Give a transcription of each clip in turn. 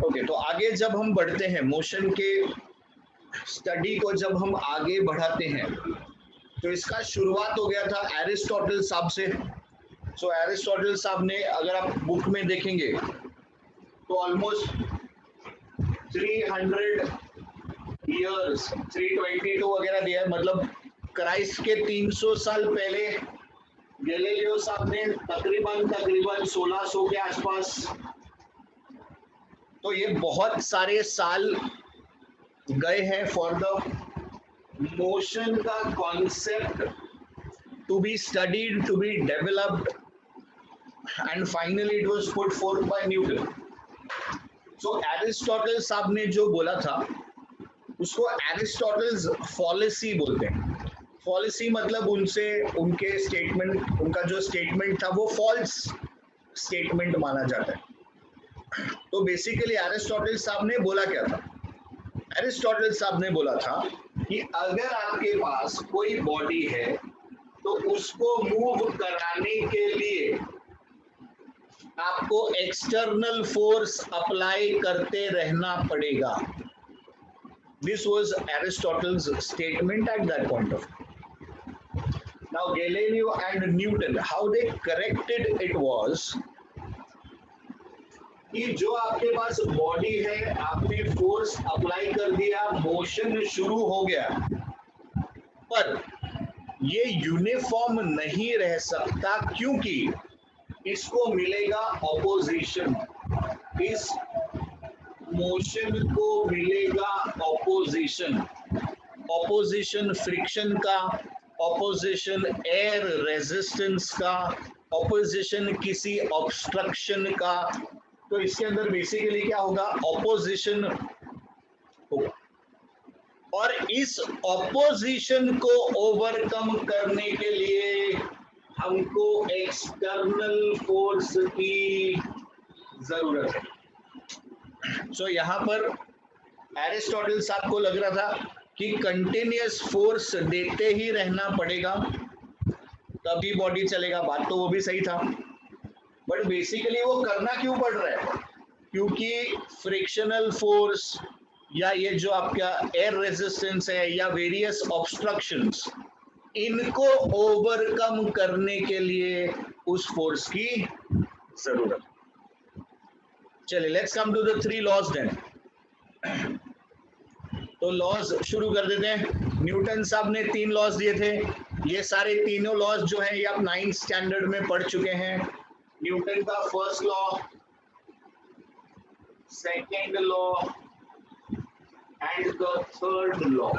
Okay, तो आगे जब हम बढ़ते हैं, मोशन के स्टडी को जब हम आगे बढ़ाते हैं, तो इसका शुरुआत हो गया था एरिस्टोटल साहब से। सो एरिस्टोटल साहब ने, अगर आप बुक में देखेंगे तो ऑलमोस्ट 300 ईयर्स, 322 वगैरह दिया है, मतलब क्राइस्ट के 300 साल पहले गैलीलियो साहब ने तकरीबन 1600 के आसपास, तो ये बहुत सारे साल गए हैं फॉर द मोशन का concept to be studied, to be developed, and finally it was put forth by Newton. So Aristotle साहब ने जो बोला था उसको एरिस्टोटल्स फॉलिसी बोलते हैं। फॉलिसी मतलब उनसे, उनके स्टेटमेंट, उनका जो स्टेटमेंट था वो फॉल्स स्टेटमेंट माना जाता है। तो बेसिकली एरिस्टोटल साहब ने बोला क्या था? एरिस्टोटल साहब ने बोला था कि अगर आपके पास कोई बॉडी है तो उसको मूव कराने के लिए आपको एक्सटर्नल फोर्स अप्लाई करते रहना पड़ेगा। This was Aristotle's statement at that point of time. Now Galileo and Newton, how they corrected it was कि जो आपके पास बॉडी है, आपने फोर्स अप्लाई कर दिया, मोशन शुरू हो गया, पर ये यूनिफॉर्म नहीं रह सकता क्योंकि इसको मिलेगा ऑपोजिशन, इस मोशन को मिलेगा ऑपोजिशन, ऑपोजिशन फ्रिक्शन का, ऑपोजिशन एयर रेजिस्टेंस का, ऑपोजिशन किसी ऑब्स्ट्रक्शन का। तो इसके अंदर बेसिकली क्या होगा? ऑपोजिशन होगा, और इस ऑपोजिशन को ओवरकम करने के लिए हमको एक्सटर्नल फोर्स की जरूरत है। सो यहाँ पर एरिस्टोटल साहब को लग रहा था कि कंटिन्यूअस फोर्स देते ही रहना पड़ेगा तभी बॉडी चलेगा। बात तो वो भी सही था, बट बेसिकली वो करना क्यों पड़ रहा है? क्योंकि फ्रिक्शनल फोर्स या ये जो आपका एयर रेजिस्टेंस है या वेरियस ऑब्स्ट्रक्शंस, इनको ओवरकम करने के लिए उस फोर्स की जरूरत। चलिए, let's come to the 3 laws then. तो लॉज शुरू कर देते हैं। न्यूटन साहब ने 3 लॉज दिए थे। ये सारे तीनों लॉज जो हैं ये आप 9th स्टैंडर्ड में पढ़ चुके हैं। न्यूटन का first law, second law and the third law.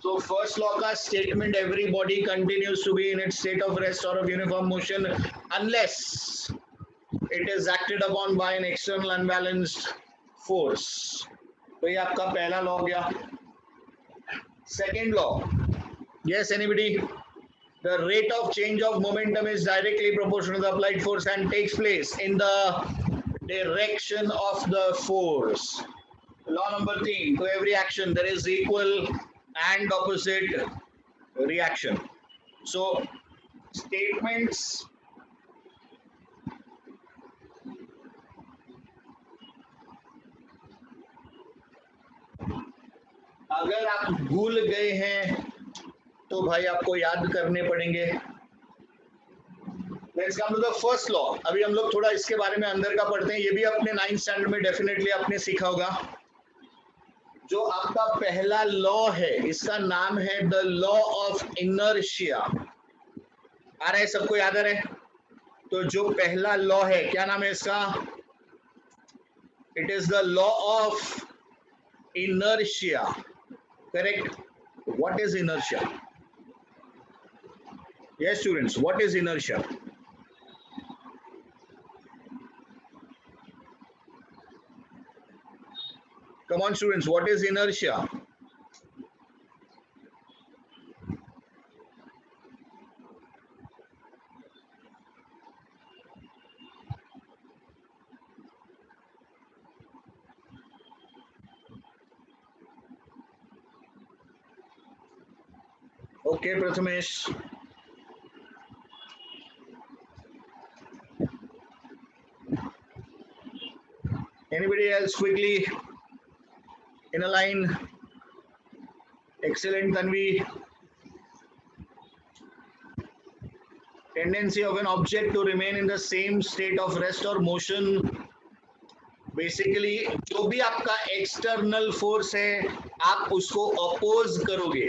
So first law का statement, every body continues to be in its state of rest or of uniform motion unless it is acted upon by an external unbalanced force. तो ये आपका पहला law गया। Second law, yes anybody? The rate of change of momentum is directly proportional to the applied force and takes place in the direction of the force. Law number 3, to every action there is equal and opposite reaction. So statements अगर आप भूल गए हैं तो भाई आपको याद करने पड़ेंगे। Let's come to the first law. अभी हम लोग थोड़ा इसके बारे में अंदर का पढ़ते हैं। ये भी अपने 9th स्टैंडर्ड में डेफिनेटली आपने सीखा होगा। जो आपका पहला लॉ है इसका नाम है द लॉ ऑफ इनर्शिया। आ रहा है? सबको याद आ रहा है? तो जो पहला लॉ है क्या नाम है इसका? It is the law of inertia. Correct? What is inertia? Yes students, what is inertia? Come on students, what is inertia? Okay Prathamesh. Anybody else quickly in a line? Excellent, Tanvi. Tendency of an object to remain in the same state of rest or motion. Basically जो भी आपका external force है आप उसको oppose करोगे.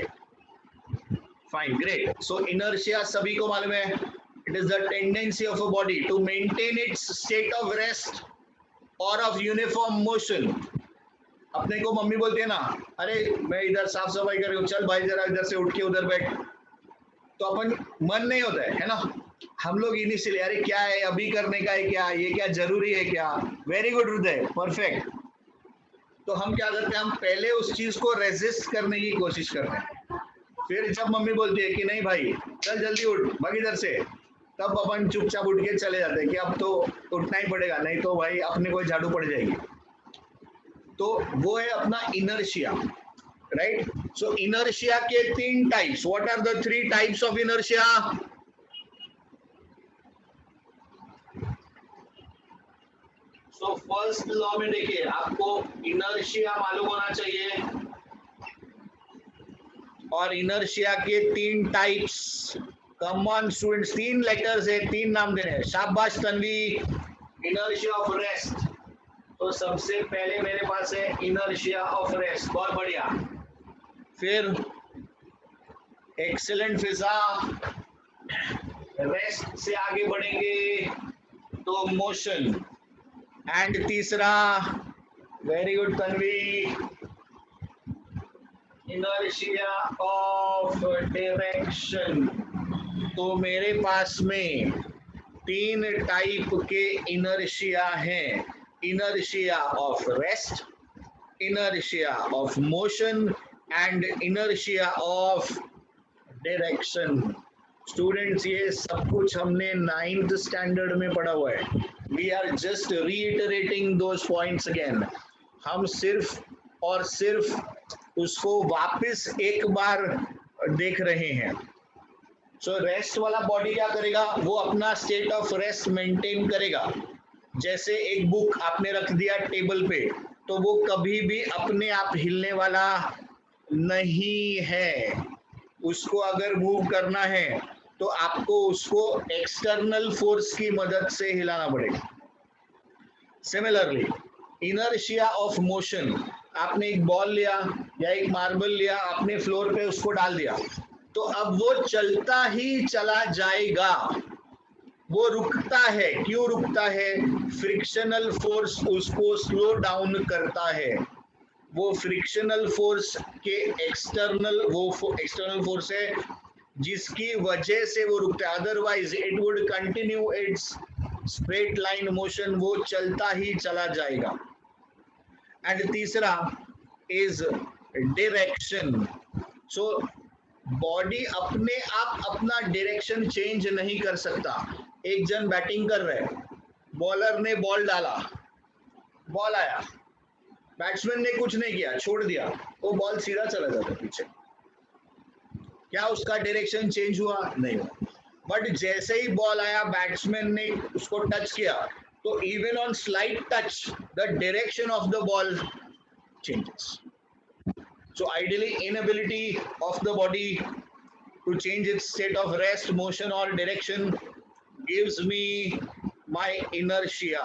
Fine, great. सो inertia सभी को मालूम है. It is the tendency of a body to maintain its state of rest और ऑफ यूनिफॉर्म मोशन. अपने को मम्मी बोलती है ना, अरे मैं इधर साफ सफाई कर रही हूँ, चल भाई जरा इधर से उठ के उधर बैठ, तो अपन मन नहीं होता है ना. हम लोग इनिशियली अरे क्या है अभी करने का है, क्या ये क्या जरूरी है क्या. वेरी गुड हृदय, परफेक्ट. तो हम क्या करते हैं, हम पहले उस चीज को रेजिस्ट करने की कोशिश करते हैं. फिर जब मम्मी बोलती है कि नहीं भाई चल जल्दी उठ भाग इधर से, तब अपन चुपचाप उठ के चले जाते हैं कि अब तो उठना ही पड़ेगा, नहीं तो भाई अपने को झाड़ू पड़ जाएगी. तो वो है अपना इनर्शिया, राइट. सो इनर्शिया के 3 types. What are the 3 types of inertia? So first law में देखिए आपको इनर्शिया मालूम होना चाहिए, और इनर्शिया के 3 types. Come on students, 3 letters है, 3 नाम देने हैं. शाबाश तन्वी. Inertia of rest. तो सबसे पहले मेरे पास है इनर्शिया ऑफ रेस्ट, बहुत बढ़िया. फिर एक्सीलेंट फिजा, रेस्ट से आगे बढ़ेंगे तो मोशन. एंड तीसरा, very good Tanvi, inertia of direction. तो मेरे पास में 3 टाइप के इनर्शिया हैं. Inertia of rest, inertia of motion and inertia of direction. Students ये सब कुछ हमने 9th स्टैंडर्ड में पढ़ा हुआ है. We are just reiterating those points again. हम सिर्फ और सिर्फ उसको वापस एक बार देख रहे हैं. सो रेस्ट वाला बॉडी क्या करेगा, वो अपना स्टेट ऑफ रेस्ट मेंटेन करेगा. जैसे एक बुक आपने रख दिया टेबल पे, तो वो कभी भी अपने आप हिलने वाला नहीं है. उसको अगर मूव करना है तो आपको उसको एक्सटर्नल फोर्स की मदद से हिलाना पड़ेगा. सिमिलरली इनर्शिया ऑफ मोशन, आपने एक बॉल लिया या एक मार्बल लिया, आपने फ्लोर पे उसको डाल दिया, तो अब वो चलता ही चला जाएगा. वो रुकता है. क्यों रुकता है? फ्रिक्शनल फोर्स उसको स्लो डाउन करता है. वो फ्रिक्शनल फोर्स के एक्सटर्नल, वो एक्सटर्नल फोर्स है जिसकी वजह से वो रुकता है. Otherwise it would continue its straight line motion, वो चलता ही चला जाएगा. एंड तीसरा इज डायरेक्शन. सो बॉडी अपने आप अपना डायरेक्शन चेंज नहीं कर सकता. एक जन बैटिंग कर रहा है, बॉलर ने बॉल डाला, बॉल आया, बैट्समैन ने कुछ नहीं किया, छोड़ दिया, वो बॉल सीधा चला जाता पीछे. क्या उसका डायरेक्शन चेंज हुआ? नहीं हुआ. बट जैसे ही बॉल आया, बैट्समैन ने उसको टच किया, तो even on slight touch the direction of the ball changes. So ideally inability of the body to change its state of rest, motion or direction gives me my inertia.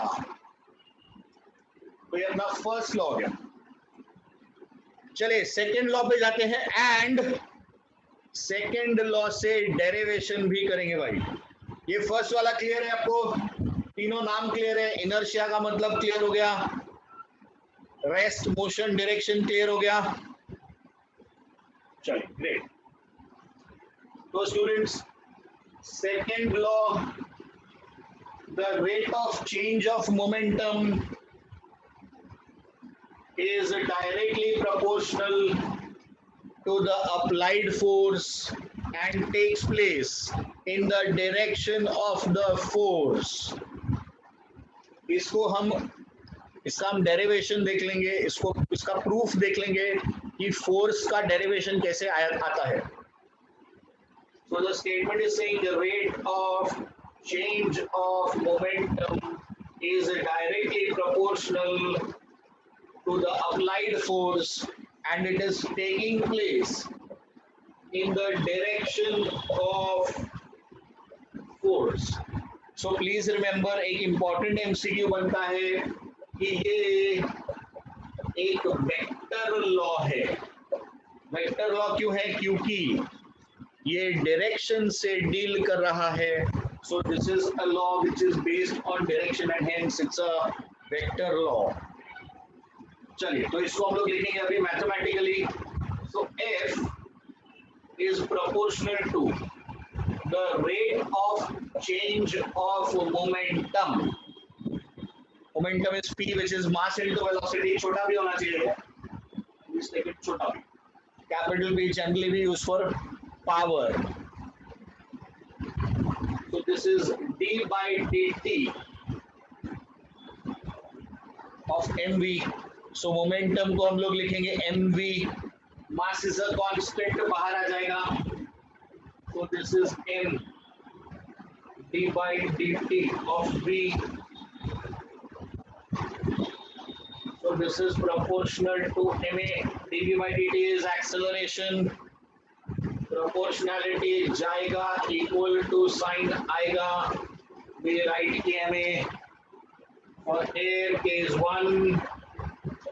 तो ये अपना first law हो गया. चलिए second law पे जाते हैं, and second law से डेरिवेशन भी करेंगे भाई. ये फर्स्ट वाला क्लियर है आपको? तीनों नाम क्लियर है. इनर्शिया का मतलब क्लियर हो गया, रेस्ट, मोशन, डायरेक्शन क्लियर हो गया. चलिए ग्रेट. तो students, second law, the rate of change of momentum is directly proportional to the applied force and takes place in the direction of the force. इसको इसका हम derivation देख लेंगे, इसका प्रूफ देख लेंगे कि फोर्स का डेरिवेशन कैसे आता है. So the statement is saying the rate of change of momentum is directly proportional to the applied force and it is taking place in the direction of force. So please remember एक important MCQ बनता है कि ये एक vector law है. Vector law क्यों है? क्योंकि ये डायरेक्शन से डील कर रहा है. So this is a law which is based on direction and hence it's a vector law. चलिए तो इसको हम लोग लिखेंगे अभी mathematically. So F is proportional to the rate of change of momentum. Momentum is P, which is mass into velocity. छोटा भी होना चाहिए. Please take it छोटा. Capital B generally we use for power. So this is d by dt of mv. So momentum को हम लोग लिखेंगे mv. Mass is a constant, बाहर आ जाएगा. So this is m d by dt of v. So this is proportional to ma. dv by dt is acceleration. Proportionality जाएगा equal to sign आएगा. We write kma. For air k is 1.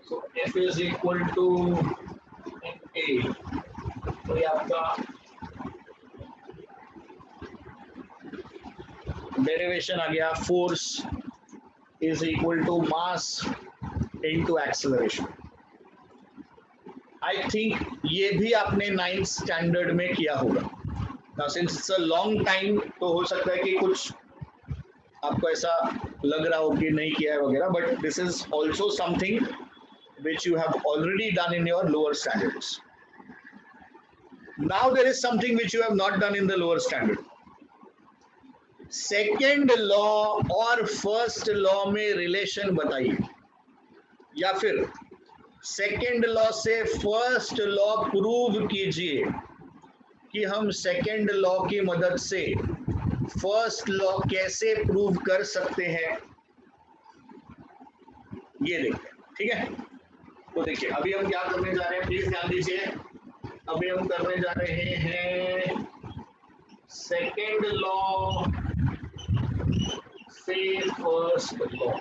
So f is equal to ma. तो ये आपका derivation आ गया. Force is equal to mass into acceleration. I think ये भी आपने 9th standard में किया होगा. Now since it's a long time तो हो सकता है कि कुछ आपको ऐसा लग रहा हो कि नहीं किया है वगैरह, but this is also something which you have already done in your lower standards. Now there is something which you have not done in the lower standard. Second law और फर्स्ट लॉ में relation बताइए, या फिर second law से first law prove कीजिए कि हम second law की मदद से फर्स्ट लॉ कैसे प्रूव कर सकते हैं. ये देखते हैं. ठीक है, तो देखिए अभी हम क्या करने जा रहे हैं, प्लीज ध्यान दीजिए. अभी हम करने जा रहे हैं सेकेंड लॉ से फर्स्ट लॉ.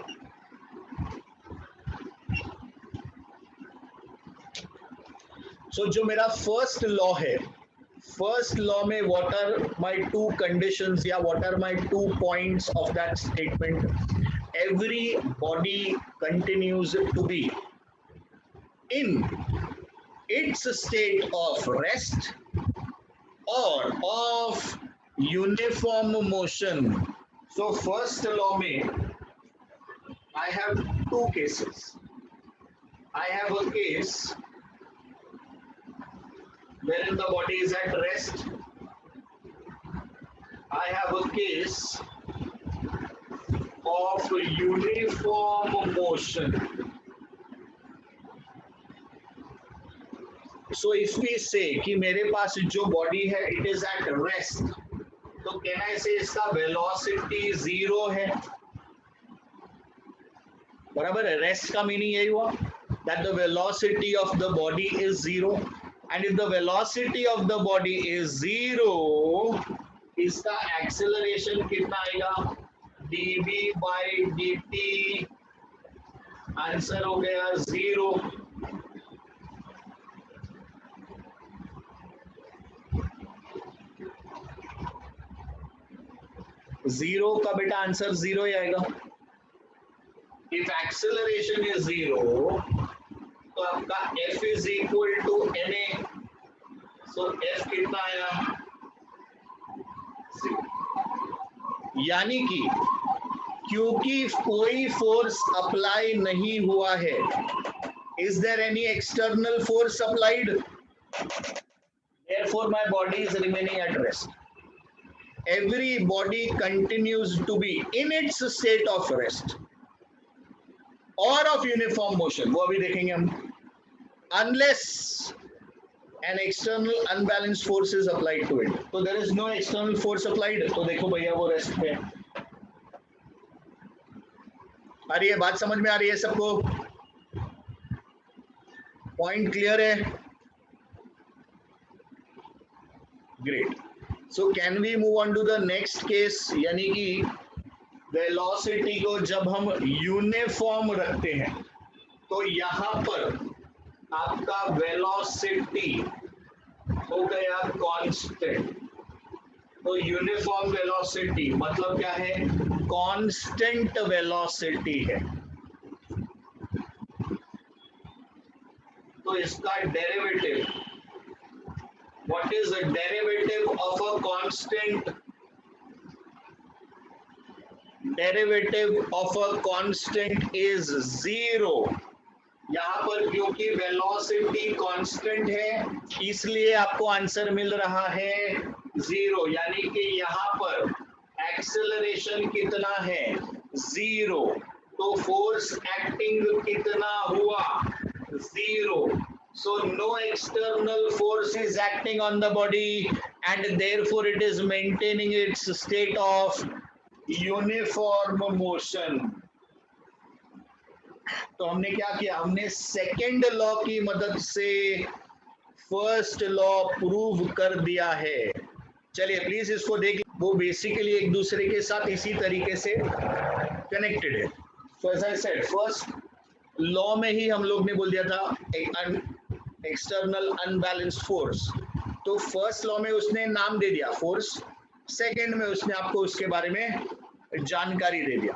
सो जो मेरा फर्स्ट लॉ है, फर्स्ट लॉ में what are my two conditions या what are my 2 points of that statement. Everybody continues to be in its state of rest और of uniform motion. So first law में I have 2 cases. I have a case wherein the body is at rest. I have a case of uniform motion. So if we say कि मेरे पास जो body है it is at rest, तो can I से इसका velocity 0 है. बराबर है. रेस्ट का मीनिंग यही हुआ that the velocity of the body is 0 and if the velocity of the body is 0 इसका एक्सेलरेशन कितना आएगा, dv by dt. आंसर हो गया 0. जीरो का बेटा आंसर 0 ही आएगा. इफ एक्सेलरेशन इज 0 तो आपका f is equal to ma. So f कितना आया, 0. यानी कि क्योंकि कोई फोर्स अप्लाई नहीं हुआ है, is there any external force applied, therefore my body is remaining at rest. Every body continues to be in its state of rest or of uniform motion. वो अभी देखेंगे हम. Unless an external unbalanced force is applied to it. So there is no external force applied. तो देखो भैया वो rest पे. आ रही है बात, समझ में आ रही है सबको? पॉइंट क्लियर है? Great. So can we move on to the next case, यानी कि वेलोसिटी को जब हम यूनिफॉर्म रखते हैं तो यहाँ पर आपका वेलोसिटी हो गया कांस्टेंट. तो यूनिफॉर्म वेलोसिटी मतलब क्या है? कांस्टेंट वेलोसिटी है. तो इसका derivative, what is the derivative of a constant? Derivative of a constant is zero. यहाँ पर क्योंकि वेलोसिटी कांस्टेंट है इसलिए आपको आंसर मिल रहा है जीरो, यानी कि यहाँ पर एक्सेलरेशन कितना है? जीरो. तो फोर्स एक्टिंग कितना हुआ? Zero. So no external force is acting on the body and therefore it is maintaining its state of uniform motion. तो हमने क्या किया? हमने सेकेंड लॉ की मदद से फर्स्ट लॉ प्रूव कर दिया है. चलिए प्लीज इसको देख, वो बेसिकली एक दूसरे के साथ इसी तरीके से कनेक्टेड है. So as I said, first law में ही हम लोग ने बोल दिया था एक एक्सटर्नल अनबैलेंस्ड फोर्स. तो फर्स्ट लॉ में उसने नाम दे दिया फोर्स, सेकेंड में उसने आपको उसके बारे में जानकारी दे दिया.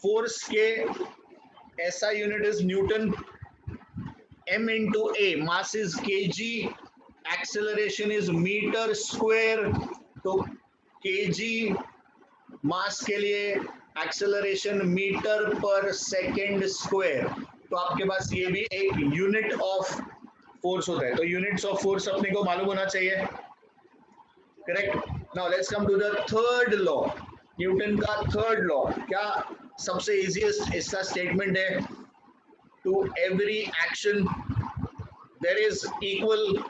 फोर्स के SI unit is Newton, M into A, mass is kg, acceleration is metre square. तो kg मास के लिए, एक्सेलरेशन मीटर पर सेकेंड स्क्वायर. तो आपके पास ये भी एक यूनिट ऑफ फोर्स होता है. तो यूनिट्स ऑफ फोर्स अपने को मालूम होना चाहिए. Correct. Now let's come to the third law, Newton का थर्ड लॉ. क्या सबसे इजीएस्ट इसका स्टेटमेंट है? To every action there is equal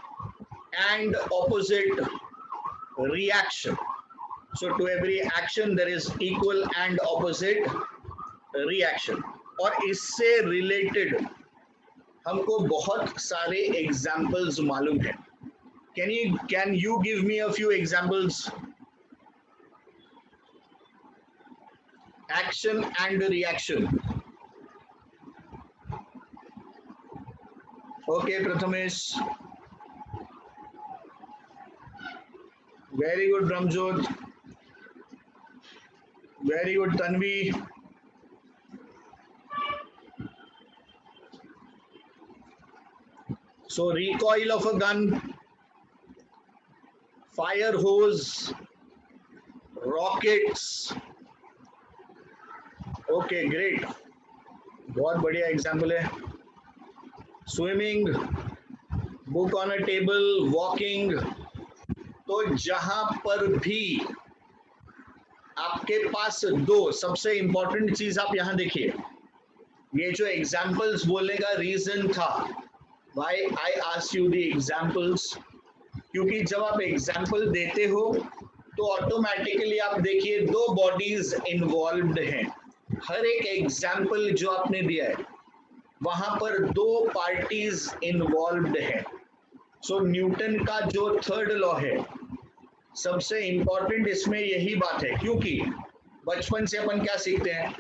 and opposite reaction. So to every action there is equal and opposite reaction. और इससे related हमको बहुत सारे एग्जाम्पल्स मालूम है. Can you give me a few examples? Action and reaction. Okay, Prathamesh. Very good, Brahmjot. Very good, Tanvi. So recoil of a gun, fire hose, rockets. Okay, great. बहुत बढ़िया example है. Swimming, book on a table, walking. तो जहां पर भी आपके पास दो, सबसे इंपॉर्टेंट चीज आप यहां देखिए, ये जो एग्जाम्पल्स बोलने का रीजन था, why I asked you the examples, क्योंकि जब आप एग्जाम्पल देते हो तो ऑटोमेटिकली आप देखिए दो बॉडीज इन्वॉल्व्ड हैं. हर एक एग्जाम्पल जो आपने दिया है वहां पर दो पार्टीज इन्वॉल्व्ड हैं. सो न्यूटन का जो थर्ड लॉ है, सबसे इंपॉर्टेंट इसमें यही बात है, क्योंकि बचपन से अपन क्या सीखते हैं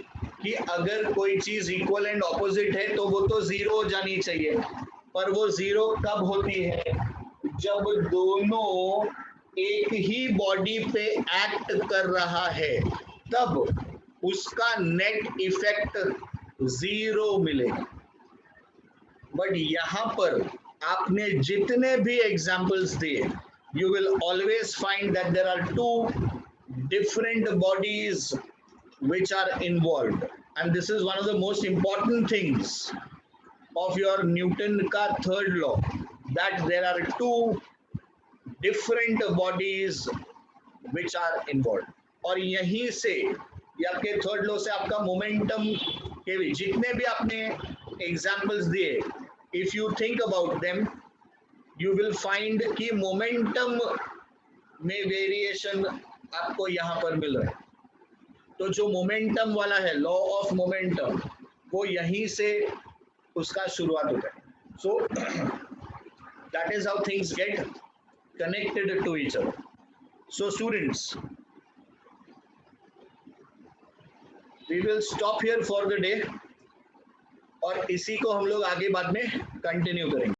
कि अगर कोई चीज इक्वल एंड ऑपोजिट है तो वो तो जीरो हो जानी चाहिए. पर वो जीरो कब होती है? जब दोनों एक ही बॉडी पे एक्ट कर रहा है, तब उसका नेट इफेक्ट जीरो मिलेगा. बट यहाँ पर आपने जितने भी एग्जाम्पल्स दिए, you will always find that there are two different bodies which are involved, and this is one of the most important things of your Newton ka third law, that there are two different bodies which are involved. और यहीं से, ये आपके third law से आपका momentum के भी जितने भी आपने एग्जाम्पल्स दिए, if you think about them, you will find कि मोमेंटम में वेरिएशन आपको यहाँ पर मिल रहा है. तो जो मोमेंटम वाला है, लॉ ऑफ मोमेंटम, वो यहीं से उसका शुरुआत होता है. So that is how things get connected to each other. So students, we will stop here for the day और इसी को हम लोग आगे बाद में कंटिन्यू करेंगे.